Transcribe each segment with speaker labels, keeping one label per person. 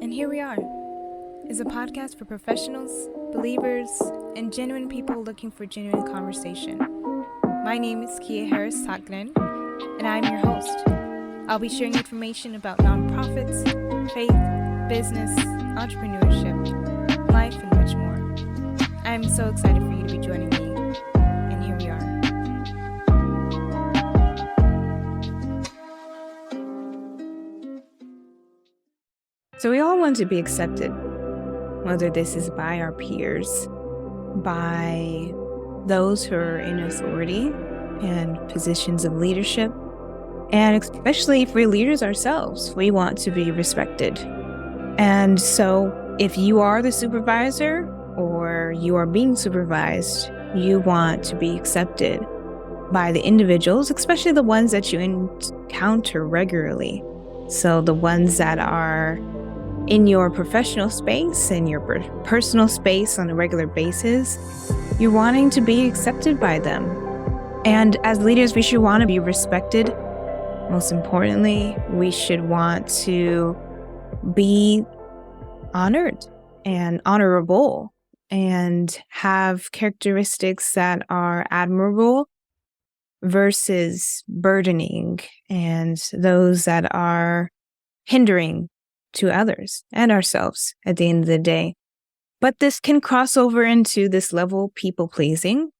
Speaker 1: And here we are, is a podcast for professionals, believers, and genuine people looking for genuine conversation. My name is Kia Harris Saknen, and I'm your host. I'll be sharing information about nonprofits, faith, business, entrepreneurship, life, and much more. I'm so excited for you to be joining me, and here we are. So we all want to be accepted, whether this is by our peers, by those who are in authority and positions of leadership, and especially if we're leaders ourselves, we want to be respected. And so if you are the supervisor or you are being supervised, you want to be accepted by the individuals, especially the ones that you encounter regularly. So the ones that are in your professional space and your personal space on a regular basis, you're wanting to be accepted by them. And as leaders, we should want to be respected. Most importantly, we should want to be honored and honorable and have characteristics that are admirable versus burdening and those that are hindering to others and ourselves at the end of the day. But this can cross over into this level people pleasing,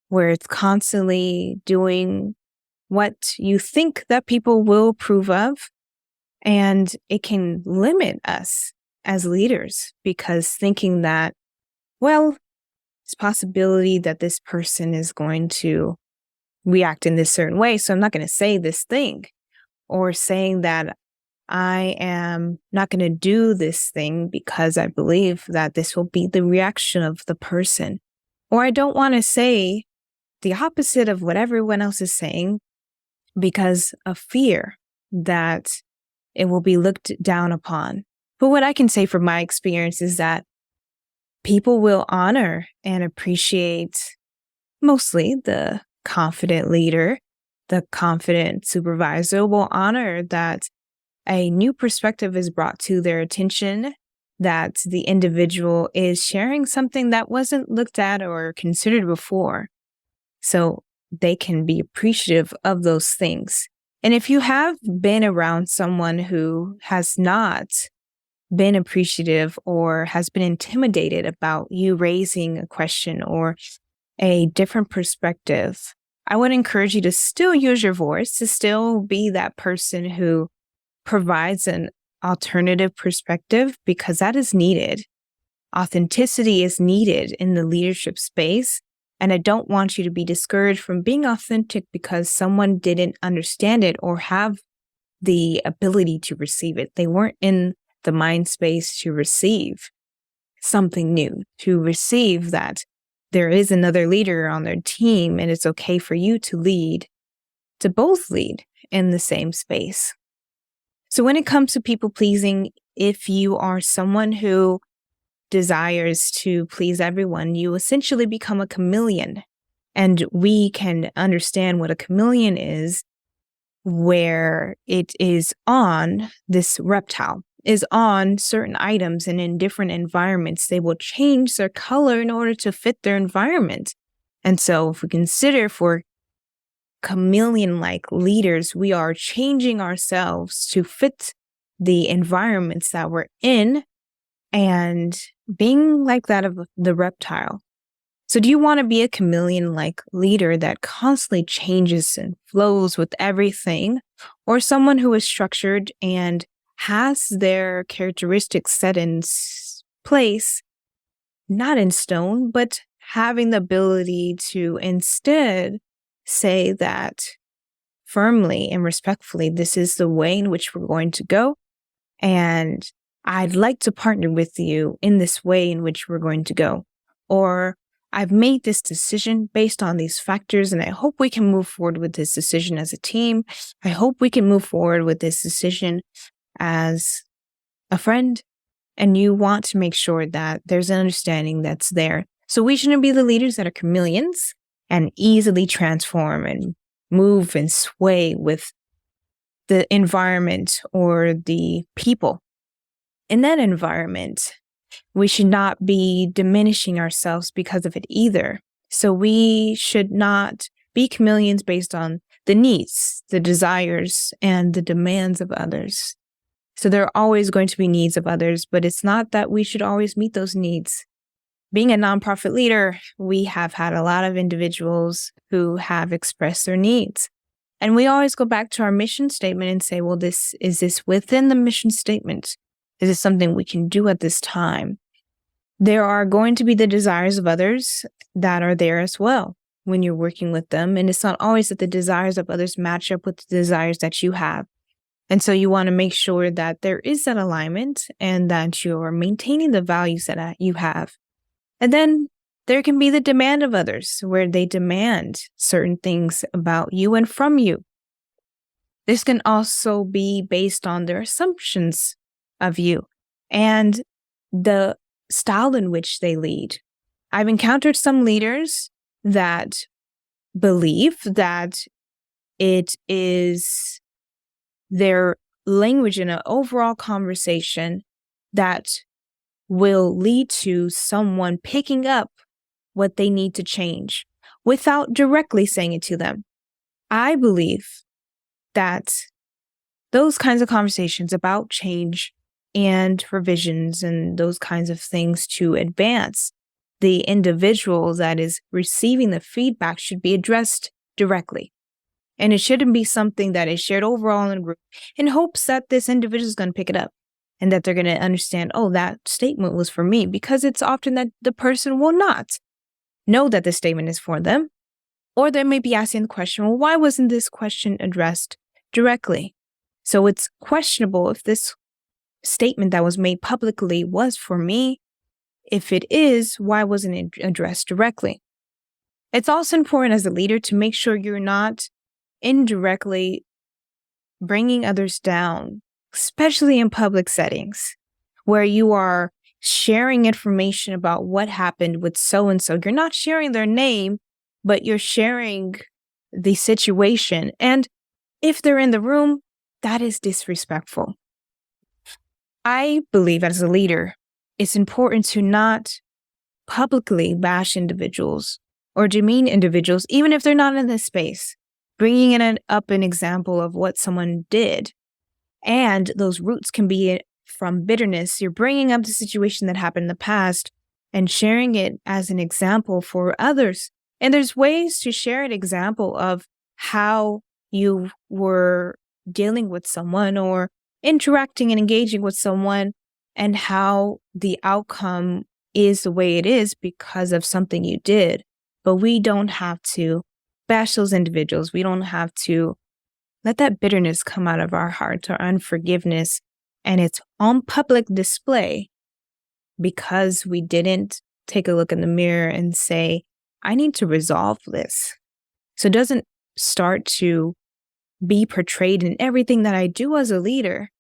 Speaker 1: where it's constantly doing what you think that people will approve of. And it can limit us as leaders because thinking that, well, it's a possibility that this person is going to react in this certain way, so I'm not going to say this thing, or saying that I am not going to do this thing because I believe that this will be the reaction of the person. Or I don't want to say the opposite of what everyone else is saying because of fear that it will be looked down upon. But what I can say from my experience is that people will honor and appreciate mostly the confident leader, the confident supervisor will honor that a new perspective is brought to their attention, that the individual is sharing something that wasn't looked at or considered before. So they can be appreciative of those things. And if you have been around someone who has not been appreciative or has been intimidated about you raising a question or a different perspective, I would encourage you to still use your voice, to still be that person who provides an alternative perspective, because that is needed. Authenticity is needed in the leadership space. And I don't want you to be discouraged from being authentic because someone didn't understand it or have the ability to receive it. They weren't in the mind space to receive something new, to receive that there is another leader on their team and it's okay for you to lead, to both lead in the same space. So when it comes to people pleasing, if you are someone who desires to please everyone, you essentially become a chameleon. And we can understand what a chameleon is, where it is on this reptile, is on certain items, and in different environments, they will change their color in order to fit their environment. And so if we consider for chameleon-like leaders, we are changing ourselves to fit the environments that we're in and being like that of the reptile. So do you want to be a chameleon-like leader that constantly changes and flows with everything, or someone who is structured and has their characteristics set in place, not in stone, but having the ability to instead say that firmly and respectfully, this is the way in which we're going to go. And I'd like to partner with you in this way in which we're going to go. Or I've made this decision based on these factors, and I hope we can move forward with this decision as a team. I hope we can move forward with this decision as a friend. And you want to make sure that there's an understanding that's there. So we shouldn't be the leaders that are chameleons and easily transform and move and sway with the environment or the people. in that environment, we should not be diminishing ourselves because of it either. So we should not be chameleons based on the needs, the desires, and the demands of others. So there are always going to be needs of others, but it's not that we should always meet those needs. Being a nonprofit leader, we have had a lot of individuals who have expressed their needs. And we always go back to our mission statement and say, well, is this within the mission statement? Is this something we can do at this time? There are going to be the desires of others that are there as well when you're working with them. And it's not always that the desires of others match up with the desires that you have. And so you want to make sure that there is that alignment and that you're maintaining the values that you have. And then there can be the demand of others where they demand certain things about you and from you. This can also be based on their assumptions of you and the style in which they lead. I've encountered some leaders that believe that it is their language in an overall conversation that will lead to someone picking up what they need to change without directly saying it to them. I believe that those kinds of conversations about change and revisions and those kinds of things to advance the individual that is receiving the feedback should be addressed directly. And it shouldn't be something that is shared overall in a group in hopes that this individual is going to pick it up and that they're going to understand, oh, that statement was for me, because it's often that the person will not know that the statement is for them. Or they may be asking the question, well, why wasn't this question addressed directly? So it's questionable if this statement that was made publicly was for me. If it is, why wasn't it addressed directly? It's also important as a leader to make sure you're not indirectly bringing others down, especially in public settings where you are sharing information about what happened with so-and-so. You're not sharing their name, but you're sharing the situation. And if they're in the room, that is disrespectful. I believe as a leader, it's important to not publicly bash individuals or demean individuals, even if they're not in this space. Bringing up an example of what someone did, and those roots can be from bitterness. You're bringing up the situation that happened in the past and sharing it as an example for others. And there's ways to share an example of how you were dealing with someone or interacting and engaging with someone and how the outcome is the way it is because of something you did. But we don't have to bash those individuals. We don't have to let that bitterness come out of our hearts or unforgiveness. And it's on public display because we didn't take a look in the mirror and say, I need to resolve this. So it doesn't start to be portrayed in everything that I do as a leader.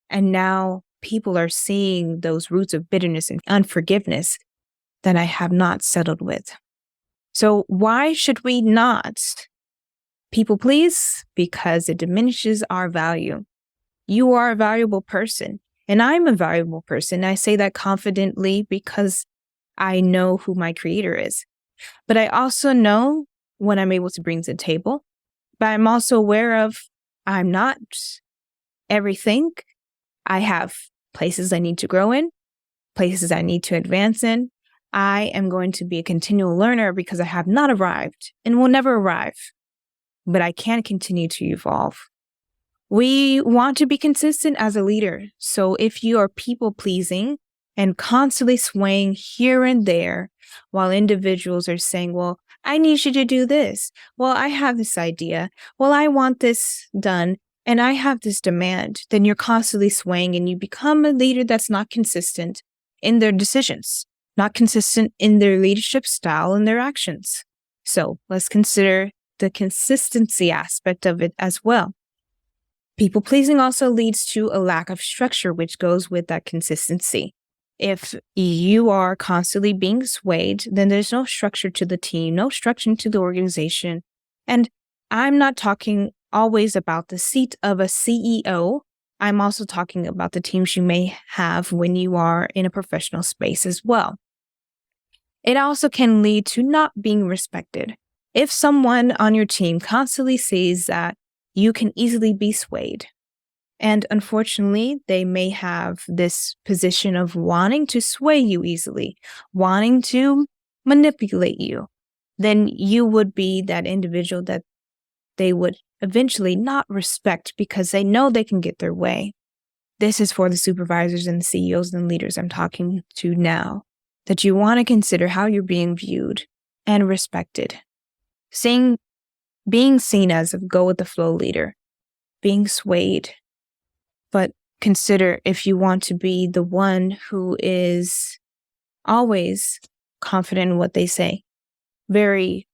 Speaker 1: And now people are seeing those roots of bitterness and unforgiveness that I have not settled with. So why should we not people please? Because it diminishes our value. You are a valuable person, and I'm a valuable person. I say that confidently because I know who my creator is. But I also know what I'm able to bring to the table. But I'm also aware of I'm not everything. I have places I need to grow in, places I need to advance in. I am going to be a continual learner because I have not arrived and will never arrive. But I can continue to evolve. We want to be consistent as a leader. So if you are people pleasing and constantly swaying here and there while individuals are saying, well, I need you to do this. Well, I have this idea. Well, I want this done and I have this demand. Then you're constantly swaying and you become a leader that's not consistent in their decisions, not consistent in their leadership style and their actions. So let's consider the consistency aspect of it as well. People pleasing also leads to a lack of structure, which goes with that consistency. If you are constantly being swayed, then there's no structure to the team, no structure to the organization. And I'm not talking always about the seat of a CEO, I'm also talking about the teams you may have when you are in a professional space as well. It also can lead to not being respected. If someone on your team constantly says that you can easily be swayed, and unfortunately, they may have this position of wanting to sway you easily, wanting to manipulate you, then you would be that individual that they would eventually not respect because they know they can get their way. This is for the supervisors and the CEOs and leaders I'm talking to now, that you want to consider how you're being viewed and respected. Being seen as a go with the flow leader, being swayed. But consider if you want to be the one who is always confident in what they say, very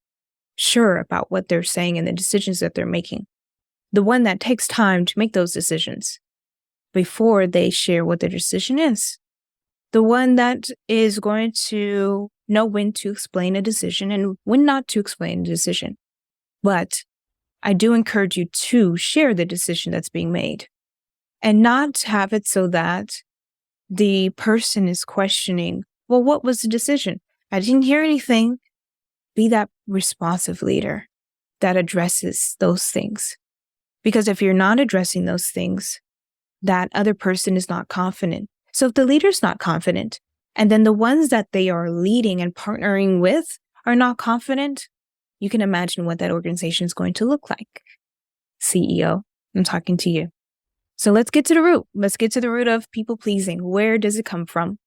Speaker 1: sure about what they're saying and the decisions that they're making, the one that takes time to make those decisions before they share what their decision is, the one that is going to know when to explain a decision and when not to explain a decision. But I do encourage you to share the decision that's being made and not have it so that the person is questioning, well, what was the decision? I didn't hear anything. Be that responsive leader that addresses those things. Because if you're not addressing those things, that other person is not confident. So if the leader's not confident, and then the ones that they are leading and partnering with are not confident, you can imagine what that organization is going to look like. CEO, I'm talking to you. So let's get to the root. Let's get to the root of people pleasing. Where does it come from?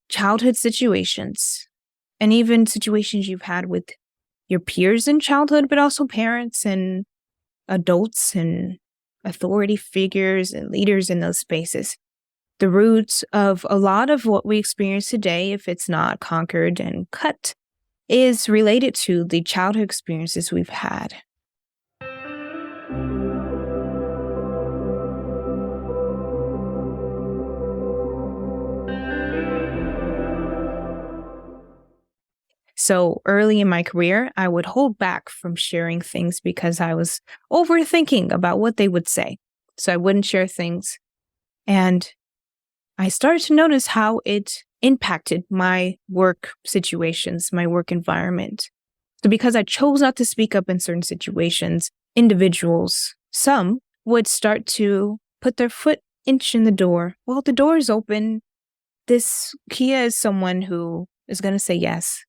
Speaker 1: Childhood situations, and even situations you've had with your peers in childhood, but also parents and adults and authority figures and leaders in those spaces. The roots of a lot of what we experience today, if it's not conquered and cut, is related to the childhood experiences we've had. So early in my career, I would hold back from sharing things because I was overthinking about what they would say. So I wouldn't share things. And I started to notice how it impacted my work situations, my work environment. So because I chose not to speak up in certain situations, individuals, some would start to put their foot inch in the door. Well, the door is open. Kia is someone who is going to say yes.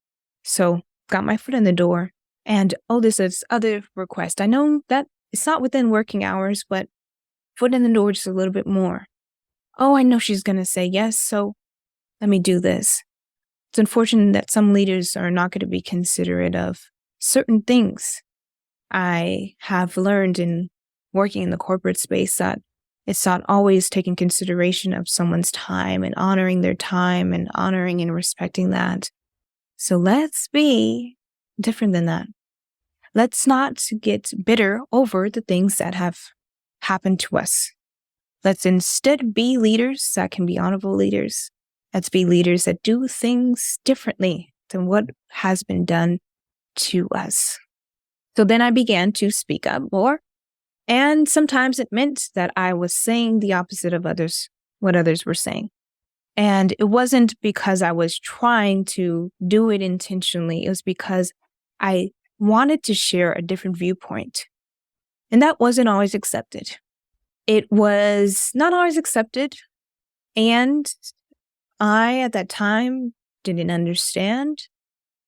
Speaker 1: So got my foot in the door and, this is other request. I know that it's not within working hours, but foot in the door just a little bit more. I know she's going to say yes, so let me do this. It's unfortunate that some leaders are not going to be considerate of certain things. I have learned in working in the corporate space that it's not always taking consideration of someone's time and honoring their time and honoring and respecting that. So let's be different than that. Let's not get bitter over the things that have happened to us. Let's instead be leaders that can be honorable leaders. Let's be leaders that do things differently than what has been done to us. So then I began to speak up more. And sometimes it meant that I was saying the opposite of what others were saying. And it wasn't because I was trying to do it intentionally. It was because I wanted to share a different viewpoint. And that wasn't always accepted. It was not always accepted. And I, at that time, didn't understand.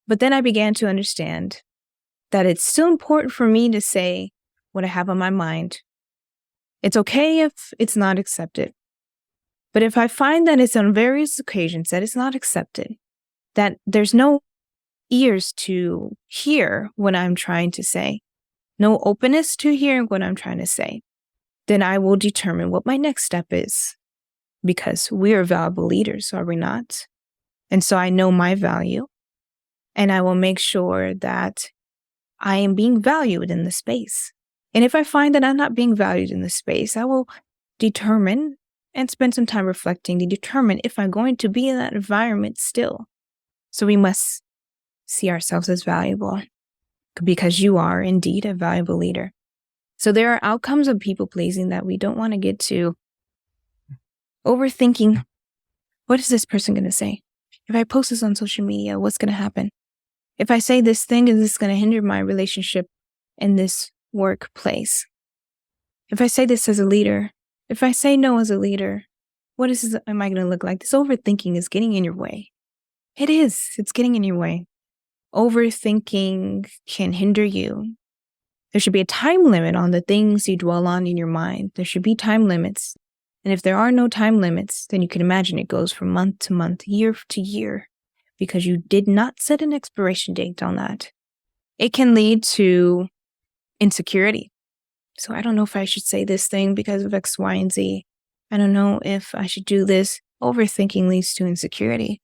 Speaker 1: But then I began to understand that it's still important for me to say what I have on my mind. It's okay if it's not accepted. But if I find that it's on various occasions that it's not accepted, that there's no ears to hear what I'm trying to say, no openness to hearing what I'm trying to say, then I will determine what my next step is. Because we are valuable leaders, are we not? And so I know my value, and I will make sure that I am being valued in the space. And if I find that I'm not being valued in the space, I will determine and spend some time reflecting to determine if I'm going to be in that environment still. So we must see ourselves as valuable, because you are indeed a valuable leader. So there are outcomes of people pleasing that we don't want to get to. Overthinking, what is this person going to say? If I post this on social media, what's going to happen? If I say this thing, is this going to hinder my relationship in this workplace? If I say this as a leader, if I say no as a leader, am I going to look like? This overthinking is getting in your way. It is. It's getting in your way. Overthinking can hinder you. There should be a time limit on the things you dwell on in your mind. There should be time limits. And if there are no time limits, then you can imagine it goes from month to month, year to year, because you did not set an expiration date on that. It can lead to insecurity. So I don't know if I should say this thing because of X, Y, and Z. I don't know if I should do this. Overthinking leads to insecurity.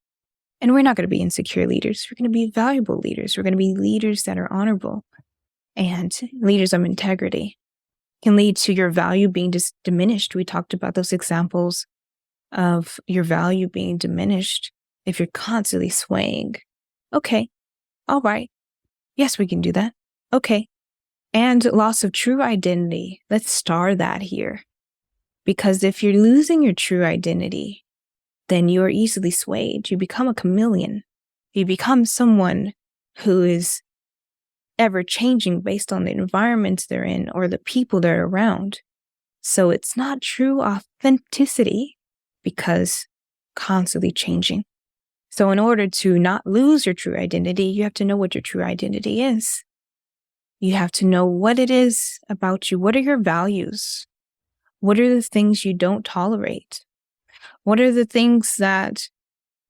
Speaker 1: And we're not going to be insecure leaders. We're going to be valuable leaders. We're going to be leaders that are honorable and leaders of integrity. Can lead to your value being diminished. We talked about those examples of your value being diminished if you're constantly swaying. Okay, all right. Yes, we can do that. Okay. And loss of true identity. Let's star that here. Because if you're losing your true identity, then you are easily swayed. You become a chameleon. You become someone who is ever changing based on the environments they're in or the people they're around. So it's not true authenticity because constantly changing. So in order to not lose your true identity, you have to know what your true identity is. You have to know what it is about you. What are your values? What are the things you don't tolerate? What are the things that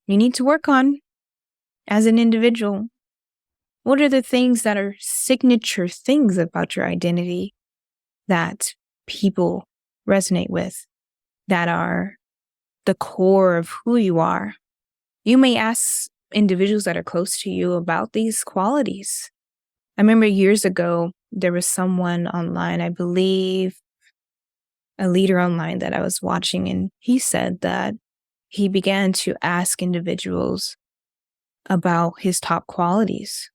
Speaker 1: you need to work on as an individual? What are the things that are signature things about your identity that people resonate with, that are the core of who you are? You may ask individuals that are close to you about these qualities. I remember years ago, there was someone online, I believe a leader online that I was watching, and he said that he began to ask individuals about his top qualities.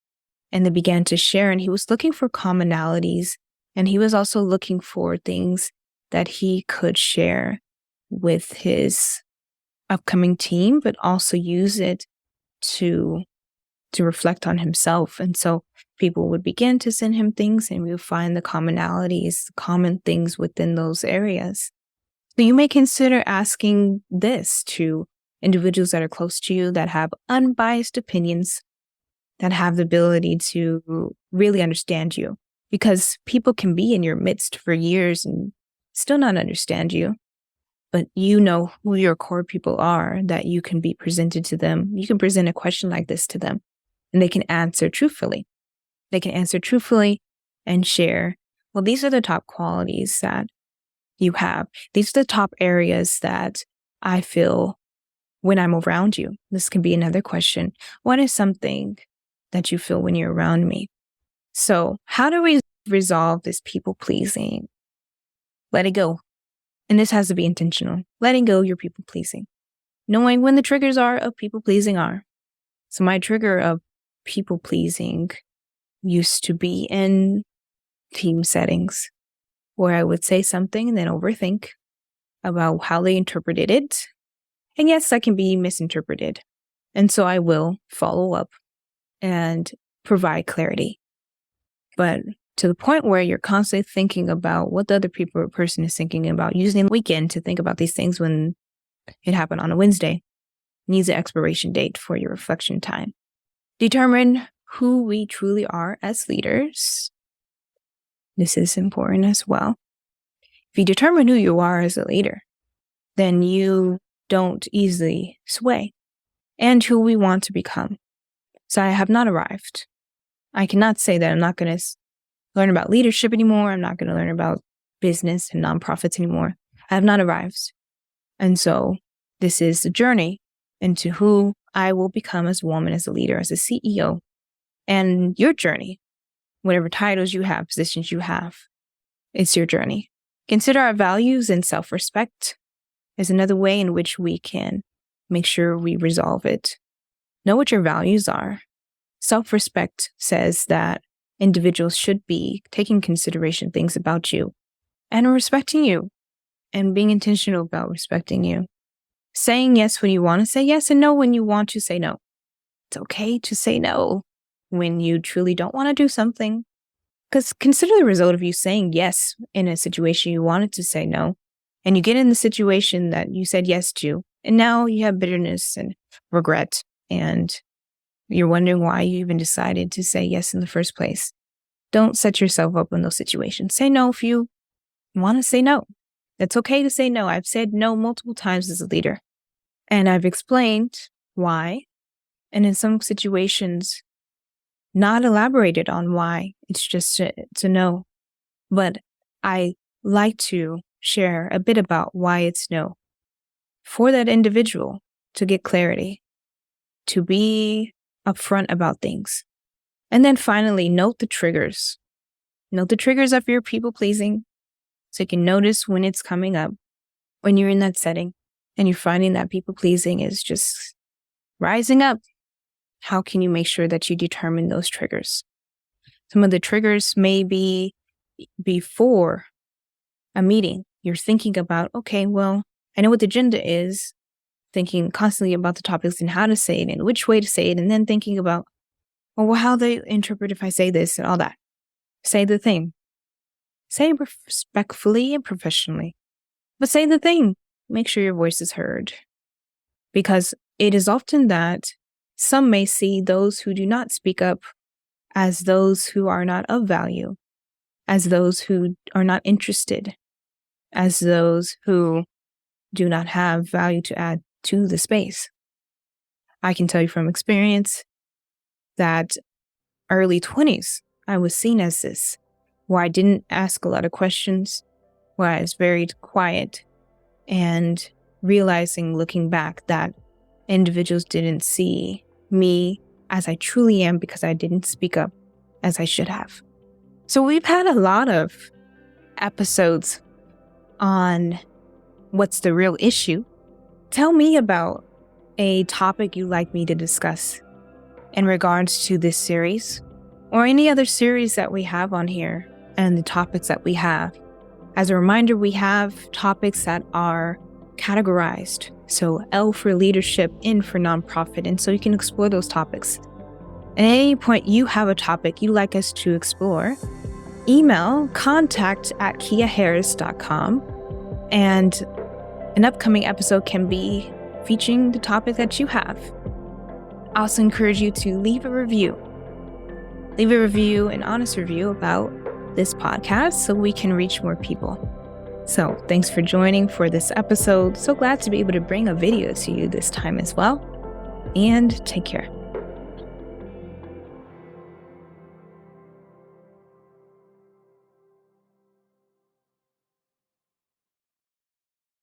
Speaker 1: And they began to share, and he was looking for commonalities, and he was also looking for things that he could share with his upcoming team, but also use it to reflect on himself. And so people would begin to send him things, and we would find the commonalities, common things within those areas. So you may consider asking this to individuals that are close to you that have unbiased opinions, that have the ability to really understand you, because people can be in your midst for years and still not understand you, but you know who your core people are, that you can be presented to them. You can present a question like this to them and they can answer truthfully. They can answer truthfully and share, well, these are the top qualities that you have. These are the top areas that I feel when I'm around you. This can be another question. What is something that you feel when you're around me? So how do we resolve this people pleasing? Let it go. And this has to be intentional. Letting go your people pleasing. Knowing when the triggers are of people pleasing are. So my trigger of people pleasing used to be in team settings where I would say something and then overthink about how they interpreted it. And yes, that can be misinterpreted. And so I will follow up and provide clarity. But to the point where you're constantly thinking about what the other person is thinking about, using the weekend to think about these things when it happened on a Wednesday, needs an expiration date for your reflection time. Determine who we truly are as leaders. This is important as well. If you determine who you are as a leader, then you don't easily sway, and who we want to become. So I have not arrived. I cannot say that I'm not going to learn about leadership anymore. I'm not going to learn about business and nonprofits anymore. I have not arrived. And so this is the journey into who I will become as a woman, as a leader, as a CEO. And your journey, whatever titles you have, positions you have, it's your journey. Consider our values and self-respect is another way in which we can make sure we resolve it. Know what your values are. Self-respect says that individuals should be taking consideration things about you and respecting you and being intentional about respecting you. saying yes when you want to say yes and no when you want to say no. It's okay to say no when you truly don't want to do something. Because consider the result of you saying yes in a situation you wanted to say no, and you get in the situation that you said yes to, and now you have bitterness and regret, and you're wondering why you even decided to say yes in the first place. Don't set yourself up in those situations. Say no if you want to say no. It's okay to say no. I've said no multiple times as a leader, and I've explained why, and in some situations, not elaborated on why. It's just to know. But I like to share a bit about why it's no for that individual to get clarity, to be upfront about things. And then finally, note the triggers. Note the triggers of your people pleasing so you can notice when it's coming up, when you're in that setting and you're finding that people pleasing is just rising up. How can you make sure that you determine those triggers? Some of the triggers may be before a meeting. You're thinking about, okay, well, I know what the agenda is, thinking constantly about the topics and how to say it and which way to say it, and then thinking about, well, how they interpret if I say this and all that. Say the thing. Say it respectfully and professionally, but say the thing. Make sure your voice is heard. Because it is often that some may see those who do not speak up as those who are not of value, as those who are not interested, as those who do not have value to add to the space. I can tell you from experience that early 20s, I was seen as this, where I didn't ask a lot of questions, where I was very quiet, and realizing, looking back, that individuals didn't see me as I truly am because I didn't speak up as I should have. So we've had a lot of episodes on what's the real issue. Tell me about a topic you'd like me to discuss in regards to this series or any other series that we have on here and the topics that we have. As a reminder, we have topics that are categorized. So L for leadership, N for nonprofit. And so you can explore those topics. At any point you have a topic you'd like us to explore, email contact@kiaharris.com. And an upcoming episode can be featuring the topic that you have. I also encourage you to leave a review. Leave a review, an honest review about this podcast so we can reach more people. So thanks for joining for this episode. So glad to be able to bring a video to you this time as well. And take care.